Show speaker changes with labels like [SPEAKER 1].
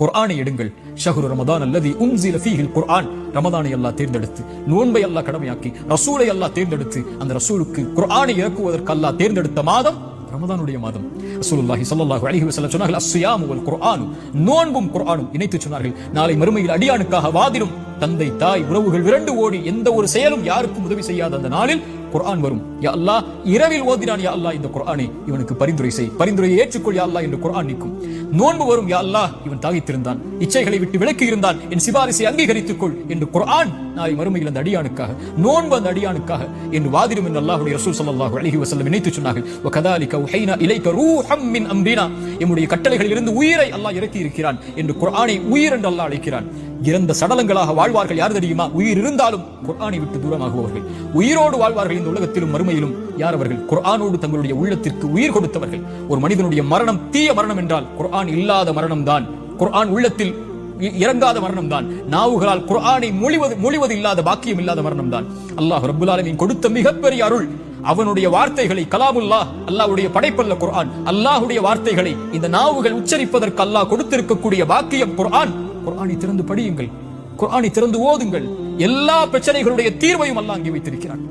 [SPEAKER 1] குர்ஆனை எடுங்கள். ஷஹ்ரு ரமதான் அல்லதி உன்ஸில ஃபீஹில் குர்ஆன். ரமதானை அல்லாஹ் தேர்ந்தெடுத்து, நோன்பை அல்லாஹ் கடமையாக்கி, ரசூலை அல்லாஹ் தேர்ந்தெடுத்து, அந்த ரசூலுக்கு குர்ஆனை இறக்குவதற்கு அல்லாஹ் தேர்ந்தெடுத்த மாதம் ரமதானுடைய மாதம். ரசூலுல்லாஹி ஸல்லல்லாஹு அலைஹி வஸல்லம் சொன்னார்கள், அஸ்ஸியாமு வல் குர்ஆனு, நோன்பும் குர்ஆனும் இணைத்து சொன்னார்கள். நாளை மறுமையில் அடியானுக்காக வாதிடும் தந்தை தாய் உறவுகள் விரண்டு ஓடி எந்த ஒரு செயலும் யாருக்கும் உதவி செய்யாத அந்த நாளில் குர்ஆன் வரும். யா அல்லாஹ், இரவில் ஓதினான் யா அல்லாஹ் இந்த குர்ஆனை, இவனுக்கு பரிந்துரை செய், பரிந்துரையை ஏற்றுக்கொள் யா அல்லாஹ் என்று குர்ஆன் நிற்கும். நோன்பு வரும், யா அல்லாஹ் இவன் தாகித்திருந்தான், இச்சைகளை விட்டு விலக்கி இருந்தான், என் சிபாரிசை அங்கீகரித்துக் கொள் என்று குர்ஆன் நாளை மறுமையில் அந்த அடியானுக்காக, நோன்பு அந்த அடியானுக்காக என்று வாதிடும் என்று அல்லாஹ்வுடைய ரசூல் ஸல்லல்லாஹு அலைஹி வஸல்லம் இணைத்து சொன்னார்கள். வகதாலிக உஹைனா இலைக ரூஹம் மின் அம்ரினா, நம்முடைய கட்டளைகளில் இருந்து உயிரை அல்லாஹ் இறக்கி இருக்கிறான் என்று குர்ஆனை உயிர் என்று அல்லாஹ் அழைக்கிறான். இறந்த சடலங்களாக வாழ்வார்கள் யார் தெரியுமா? உயிர் இருந்தாலும் குர்ஆனை விட்டு தூரமாகுபவர்கள். உயிரோடு வாழ்வார்கள் இந்த உலகத்திலும் மறுமையிலும். யார் அவர்கள்? குர்ஆனோடு தங்களுடைய உள்ளத்திற்கு உயிர் கொடுத்தவர்கள். ஒரு மனிதனுடைய மரணம் தீய மரணம் என்றால் குர்ஆன் இல்லாத மரணம் தான், குர்ஆன் உள்ளத்தில் இறங்காத மரணம் தான், நாவுகளால் குர்ஆனை மொழிவது இல்லாத பாக்கியம் இல்லாத மரணம் தான். அல்லாஹ் ரப்பல் ஆலமீன் கொடுத்த மிகப்பெரிய அருள். அவனுடைய வார்த்தைகளை, கலாமுல்லாஹ், அல்லாஹ்வுடைய படைப்பல்ல குர்ஆன், அல்லாஹ்வுடைய வார்த்தைகளை இந்த நாவுகள் உச்சரிப்பதற்கு அல்லாஹ் கொடுத்திருக்கக்கூடிய பாக்கியம் குர்ஆன். குர்ஆனை திறந்து படியுங்கள், குர்ஆனை திறந்து ஓதுங்கள். எல்லா பிரச்சனைகளுடைய தீர்வையும் அல்லாஹ் அங்கே வைத்திருக்கிறான்.